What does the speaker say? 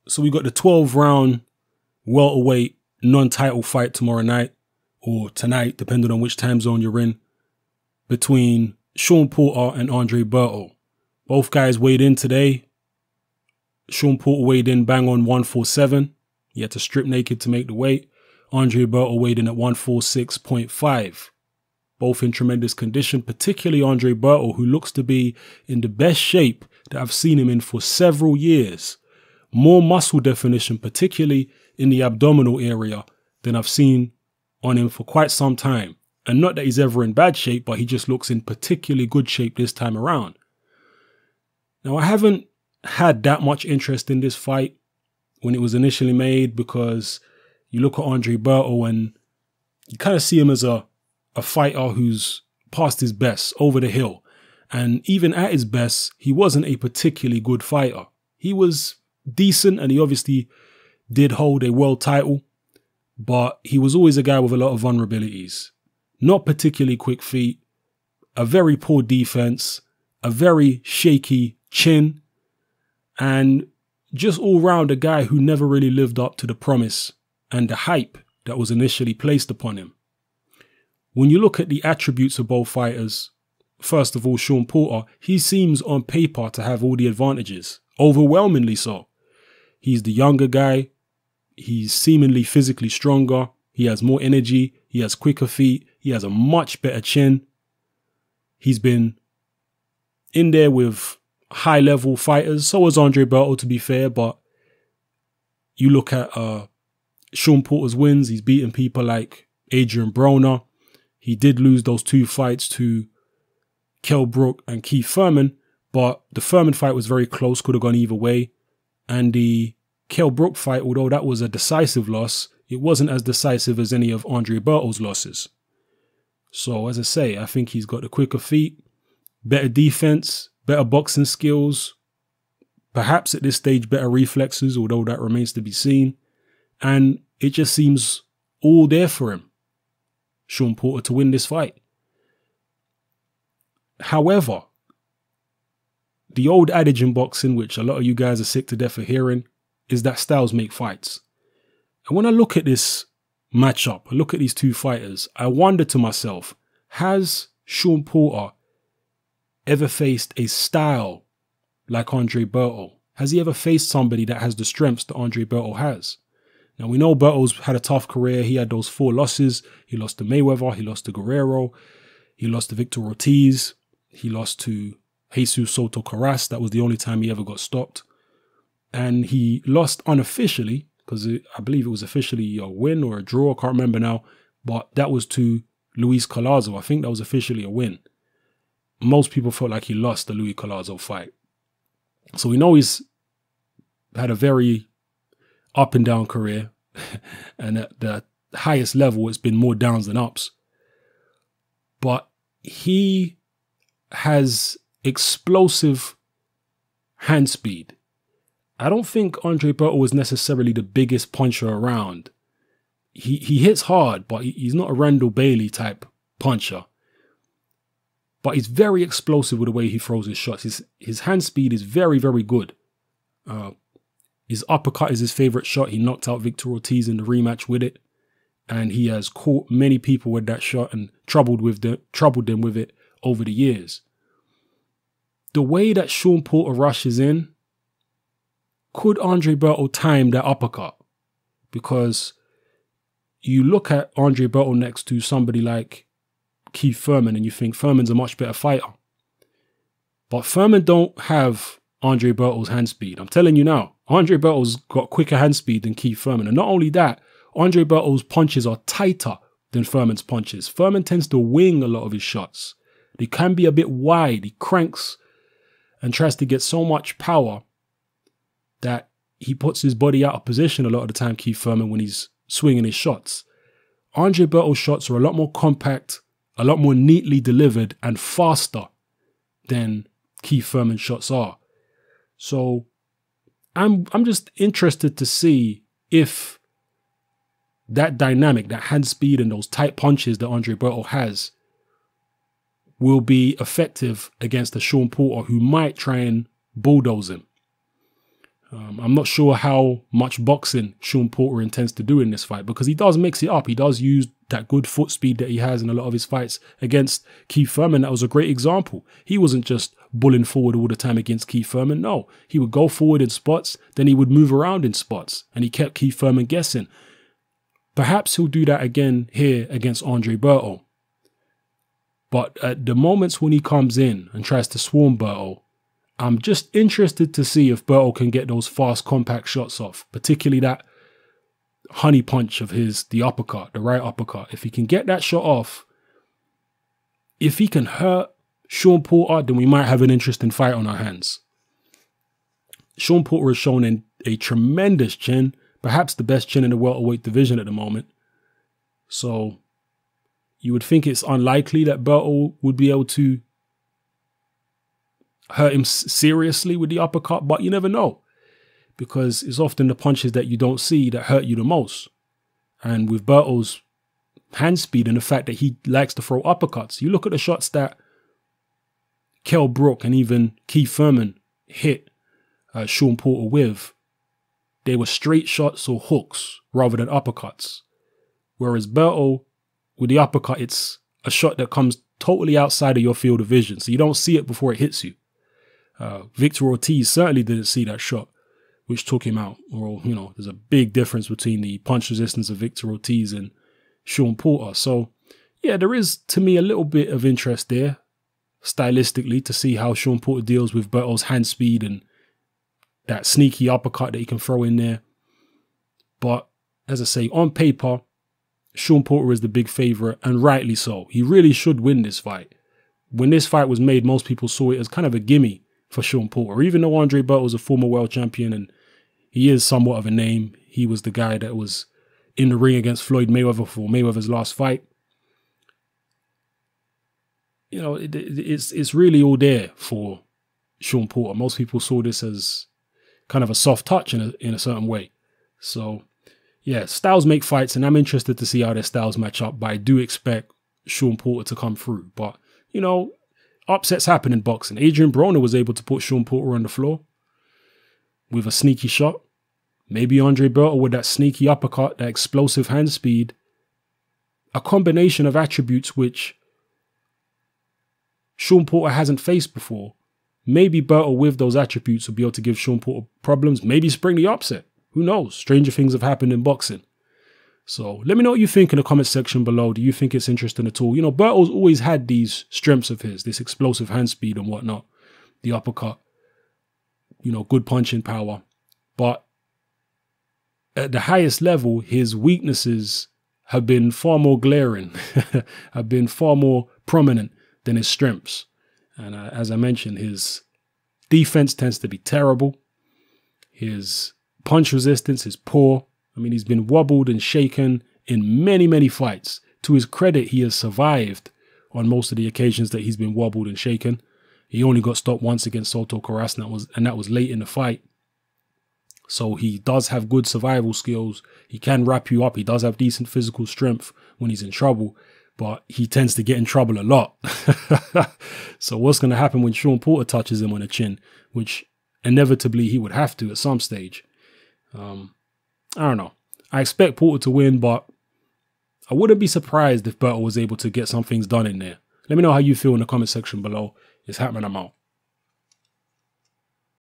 So we got the 12-round welterweight non-title fight tomorrow night, or tonight, depending on which time zone you're in, between Shawn Porter and Andre Berto. Both guys weighed in today. Shawn Porter weighed in bang on 147. He had to strip naked to make the weight. Andre Berto weighed in at 146.5. Both in tremendous condition, particularly Andre Berto, who looks to be in the best shape that I've seen him in for several years. More muscle definition, particularly in the abdominal area, than I've seen on him for quite some time. And not that he's ever in bad shape, but he just looks in particularly good shape this time around. Now, I haven't had that much interest in this fight when it was initially made, because you look at Andre Berto and you kind of see him as a fighter who's past his best, over the hill. And even at his best, he wasn't a particularly good fighter. He was decent, and he obviously did hold a world title, but he was always a guy with a lot of vulnerabilities. Not particularly quick feet, a very poor defense, a very shaky chin, and just all round a guy who never really lived up to the promise and the hype that was initially placed upon him. When you look at the attributes of both fighters, first of all, Shawn Porter, he seems on paper to have all the advantages, overwhelmingly so. He's the younger guy, he's seemingly physically stronger, he has more energy, he has quicker feet, he has a much better chin. He's been in there with high-level fighters, so has Andre Berto, to be fair, but you look at Shawn Porter's wins, he's beaten people like Adrian Broner. He did lose those 2 fights to Kell Brook and Keith Thurman, but the Thurman fight was very close, could have gone either way. And the Kell Brook fight, although that was a decisive loss, it wasn't as decisive as any of Andre Berto's losses. So, as I say, I think he's got the quicker feet, better defense, better boxing skills, perhaps at this stage better reflexes, although that remains to be seen. And it just seems all there for him, Shawn Porter, to win this fight. However, the old adage in boxing, which a lot of you guys are sick to death of hearing, is that styles make fights. And when I look at this matchup, I look at these 2 fighters, I wonder to myself, has Shawn Porter ever faced a style like Andre Berto? Has he ever faced somebody that has the strengths that Andre Berto has? Now, we know Berto's had a tough career. He had those 4 losses. He lost to Mayweather. He lost to Guerrero. He lost to Victor Ortiz. He lost to Jesus Soto Carras. That was the only time he ever got stopped. And he lost unofficially, because I believe it was officially a win or a draw. I can't remember now. But that was to Luis Collazo. I think that was officially a win. Most people felt like he lost the Luis Collazo fight. So we know he's had a very up and down career, and at the highest level it's been more downs than ups, but he has explosive hand speed. I don't think Andre Berto was necessarily the biggest puncher around. He hits hard, but he's not a Randall Bailey type puncher, but he's very explosive with the way he throws his shots. His hand speed is very, very good. His uppercut is his favorite shot. He knocked out Victor Ortiz in the rematch with it. And he has caught many people with that shot and troubled them with it over the years. The way that Shawn Porter rushes in, could Andre Berto time that uppercut? Because you look at Andre Berto next to somebody like Keith Thurman and you think Thurman's a much better fighter. But Thurman don't have Andre Berto's hand speed. I'm telling you now, Andre Berto's got quicker hand speed than Keith Thurman. And not only that, Andre Berto's punches are tighter than Thurman's punches. Thurman tends to wing a lot of his shots. They can be a bit wide. He cranks and tries to get so much power that he puts his body out of position a lot of the time, Keith Thurman, when he's swinging his shots. Andre Berto's shots are a lot more compact, a lot more neatly delivered and faster than Keith Thurman's shots are. So I'm just interested to see if that dynamic, that hand speed and those tight punches that Andre Berto has will be effective against a Shawn Porter who might try and bulldoze him. I'm not sure how much boxing Shawn Porter intends to do in this fight, because he does mix it up. He does use that good foot speed that he has in a lot of his fights against Keith Thurman. That was a great example. He wasn't just bulling forward all the time against Keith Thurman. No, he would go forward in spots, then he would move around in spots, and he kept Keith Thurman guessing. Perhaps he'll do that again here against Andre Berto. But at the moments when he comes in and tries to swarm Berto, I'm just interested to see if Berto can get those fast, compact shots off, particularly that honey punch of his, the uppercut, the right uppercut. If he can get that shot off, if he can hurt Shawn Porter, then we might have an interesting fight on our hands. Shawn Porter has shown a tremendous chin, perhaps the best chin in the welterweight division at the moment. So you would think it's unlikely that Berto would be able to hurt him seriously with the uppercut, but you never know, because it's often the punches that you don't see that hurt you the most. And with Berto's hand speed and the fact that he likes to throw uppercuts, you look at the shots that Kell Brook and even Keith Thurman hit Shawn Porter with, they were straight shots or hooks rather than uppercuts. Whereas Berto, with the uppercut, it's a shot that comes totally outside of your field of vision, so you don't see it before it hits you. Victor Ortiz certainly didn't see that shot, which took him out. Or, you know, there's a big difference between the punch resistance of Victor Ortiz and Shawn Porter. So, yeah, there is, to me, a little bit of interest there, stylistically, to see how Shawn Porter deals with Berto's hand speed and that sneaky uppercut that he can throw in there. But, as I say, on paper, Shawn Porter is the big favorite, and rightly so. He really should win this fight. When this fight was made, most people saw it as kind of a gimme for Shawn Porter. Even though Andre Berto was a former world champion and he is somewhat of a name, he was the guy that was in the ring against Floyd Mayweather for Mayweather's last fight. You know, it's really all there for Shawn Porter. Most people saw this as kind of a soft touch in a certain way. So, yeah, styles make fights, and I'm interested to see how their styles match up, but I do expect Shawn Porter to come through. But, you know, upsets happen in boxing. Adrian Broner was able to put Shawn Porter on the floor with a sneaky shot. Maybe Andre Berto with that sneaky uppercut, that explosive hand speed. A combination of attributes which Shawn Porter hasn't faced before. Maybe Berto with those attributes will be able to give Shawn Porter problems. Maybe spring the upset. Who knows? Stranger things have happened in boxing. So let me know what you think in the comment section below. Do you think it's interesting at all? You know, Berto's always had these strengths of his, this explosive hand speed and whatnot. The uppercut, you know, good punching power. But at the highest level, his weaknesses have been far more glaring, have been far more prominent than his strengths. And as I mentioned, his defense tends to be terrible. His punch resistance is poor. I mean, he's been wobbled and shaken in many, many fights. To his credit, he has survived on most of the occasions that he's been wobbled and shaken. He only got stopped once against Soto Karass, and that was late in the fight. So he does have good survival skills. He can wrap you up. He does have decent physical strength when he's in trouble, but he tends to get in trouble a lot. So what's going to happen when Shawn Porter touches him on the chin, which inevitably he would have to at some stage? I don't know. I expect Porter to win, but I wouldn't be surprised if Berto was able to get some things done in there. Let me know how you feel in the comment section below. It's happening. I'm out.